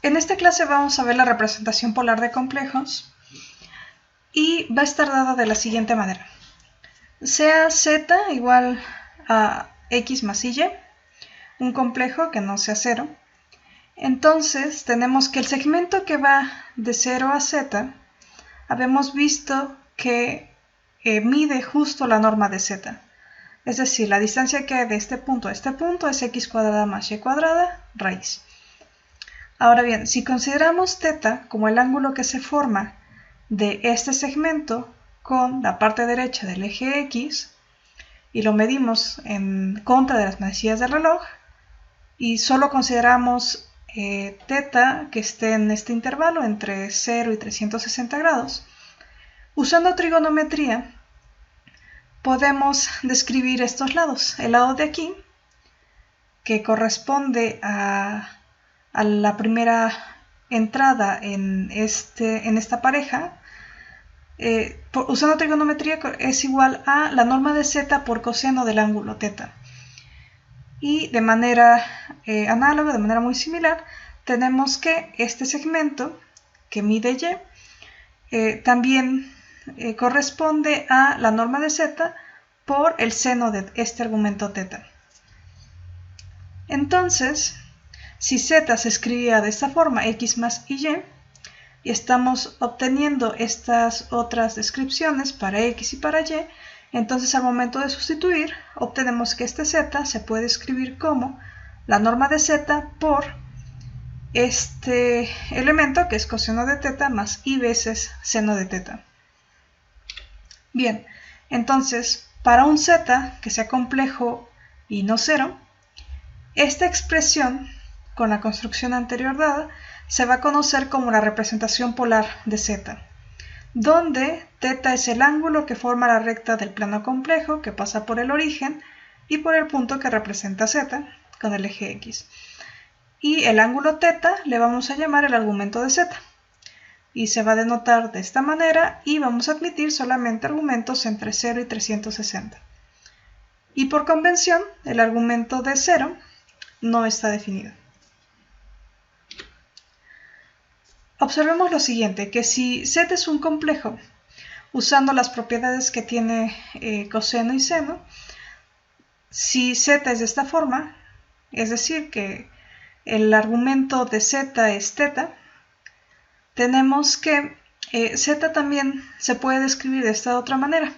En esta clase vamos a ver la representación polar de complejos y va a estar dada de la siguiente manera. Sea z igual a x más y, un complejo que no sea 0. Entonces tenemos que el segmento que va de 0 a z, habíamos visto que mide justo la norma de z. Es decir, la distancia que hay de este punto a este punto es x cuadrada más y cuadrada raíz. Ahora bien, si consideramos θ como el ángulo que se forma de este segmento con la parte derecha del eje X y lo medimos en contra de las manecillas del reloj y solo consideramos θ que esté en este intervalo entre 0 y 360 grados, usando trigonometría podemos describir estos lados. El lado de aquí, que corresponde a la primera entrada en esta pareja, usando trigonometría es igual a la norma de z por coseno del ángulo θ. Y de manera análoga, de manera muy similar, tenemos que este segmento que mide y también corresponde a la norma de z por el seno de este argumento θ. Entonces, si z se escribía de esta forma, x más y estamos obteniendo estas otras descripciones para x y para y, entonces al momento de sustituir, obtenemos que este z se puede escribir como la norma de z por este elemento que es coseno de θ más y veces seno de θ. Bien, entonces para un z que sea complejo y no cero, esta expresión con la construcción anterior dada se va a conocer como la representación polar de z, donde θ es el ángulo que forma la recta del plano complejo que pasa por el origen y por el punto que representa z con el eje x. Y el ángulo θ le vamos a llamar el argumento de z. Y se va a denotar de esta manera y vamos a admitir solamente argumentos entre 0 y 360. Y por convención, el argumento de 0 no está definido. Observemos lo siguiente, que si z es un complejo, usando las propiedades que tiene coseno y seno, si z es de esta forma, es decir, que el argumento de z es θ, tenemos que z también se puede describir de esta otra manera,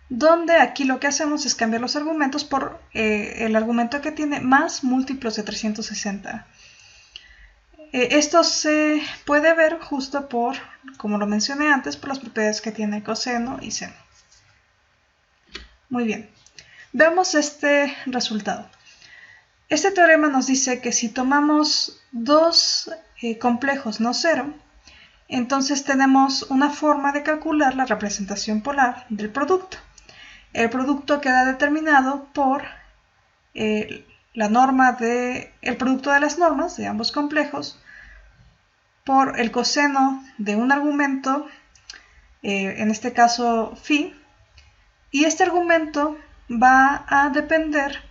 donde aquí lo que hacemos es cambiar los argumentos por el argumento que tiene más múltiplos de 360. Esto se puede ver justo por, como lo mencioné antes, por las propiedades que tiene coseno y seno. Muy bien, veamos este resultado. Este teorema nos dice que si tomamos dos complejos no cero, entonces tenemos una forma de calcular la representación polar del producto. El producto queda determinado por el producto de las normas de ambos complejos por el coseno de un argumento, en este caso phi, y este argumento va a depender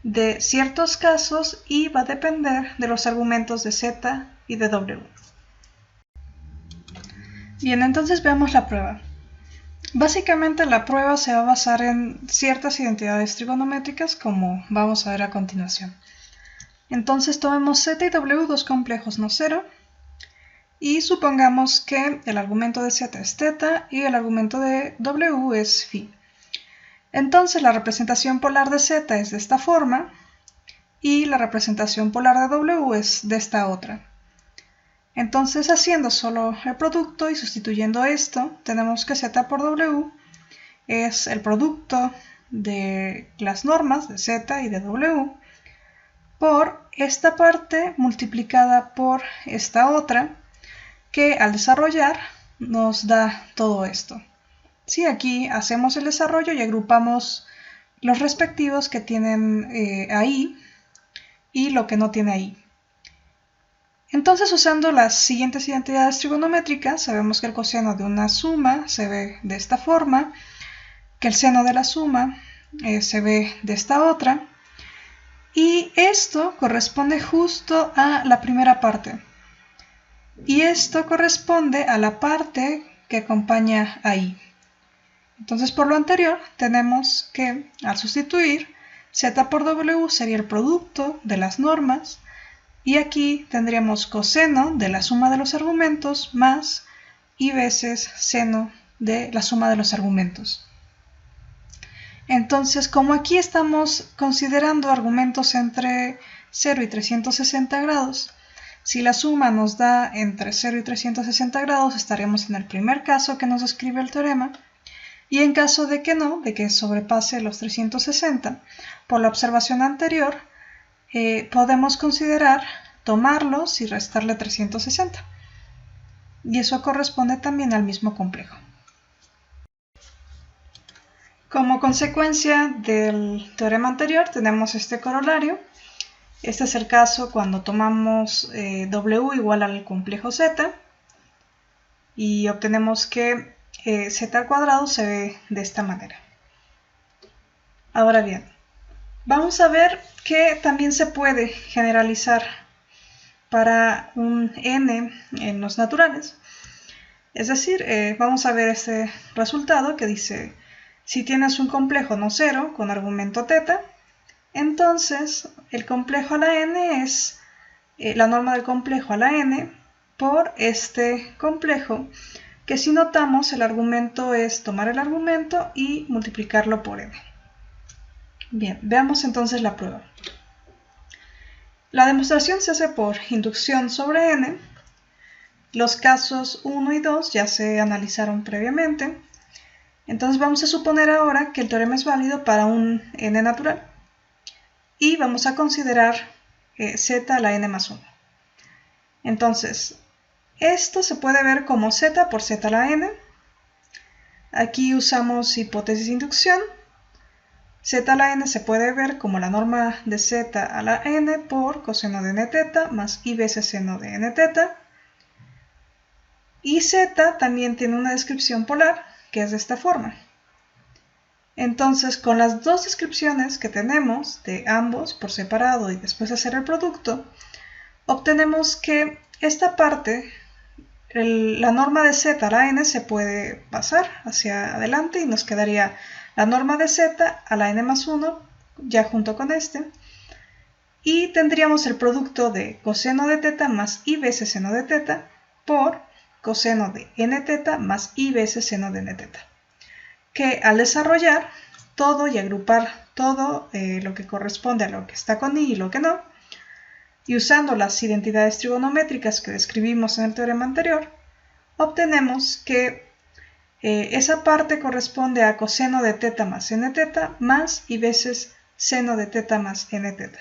de ciertos casos y va a depender de los argumentos de z y de w. Bien, entonces veamos la prueba. Básicamente la prueba se va a basar en ciertas identidades trigonométricas, como vamos a ver a continuación. Entonces tomemos z y w, dos complejos no cero, y supongamos que el argumento de z es θ y el argumento de w es phi. Entonces la representación polar de z es de esta forma y la representación polar de w es de esta otra. Entonces, haciendo solo el producto y sustituyendo esto, tenemos que z por w es el producto de las normas de z y de w por esta parte multiplicada por esta otra, que al desarrollar nos da todo esto. Sí, aquí hacemos el desarrollo y agrupamos los respectivos que tienen ahí y lo que no tiene ahí. Entonces, usando las siguientes identidades trigonométricas, sabemos que el coseno de una suma se ve de esta forma, que el seno de la suma se ve de esta otra, y esto corresponde justo a la primera parte. y esto corresponde a la parte que acompaña a i. Entonces, por lo anterior, tenemos que, al sustituir, z por w sería el producto de las normas, y aquí tendríamos coseno de la suma de los argumentos más i veces seno de la suma de los argumentos. Entonces, como aquí estamos considerando argumentos entre 0 y 360 grados, si la suma nos da entre 0 y 360 grados, estaríamos en el primer caso que nos describe el teorema, y en caso de que no, de que sobrepase los 360, por la observación anterior, podemos considerar tomarlos y restarle 360. Y eso corresponde también al mismo complejo. Como consecuencia del teorema anterior, tenemos este corolario. Este es el caso cuando tomamos W igual al complejo Z y obtenemos que Z al cuadrado se ve de esta manera. Ahora bien, vamos a ver que también se puede generalizar para un n en los naturales. Es decir, vamos a ver este resultado que dice, si tienes un complejo no cero con argumento θ, entonces el complejo a la n es la norma del complejo a la n por este complejo, que si notamos el argumento es tomar el argumento y multiplicarlo por n. Bien, veamos entonces la prueba. La demostración se hace por inducción sobre n. Los casos 1 y 2 ya se analizaron previamente. Entonces vamos a suponer ahora que el teorema es válido para un n natural. Y vamos a considerar z a la n más 1. Entonces, esto se puede ver como z por z a la n. Aquí usamos hipótesis de inducción. Z a la n se puede ver como la norma de z a la n por coseno de nθ más i veces seno de nθ. Y z también tiene una descripción polar, que es de esta forma. Entonces, con las dos descripciones que tenemos de ambos por separado y después hacer el producto, obtenemos que esta parte, la norma de z a la n se puede pasar hacia adelante y nos quedaría la norma de z a la n más 1, ya junto con este, y tendríamos el producto de coseno de θ más i veces seno de θ por coseno de nθ más i veces seno de nθ, que al desarrollar todo y agrupar todo lo que corresponde a lo que está con i y lo que no, y usando las identidades trigonométricas que describimos en el teorema anterior, obtenemos que esa parte corresponde a coseno de θ más nθ más i veces seno de θ más nθ.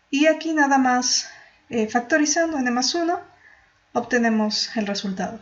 Y aquí nada más factorizando n más 1, obtenemos el resultado.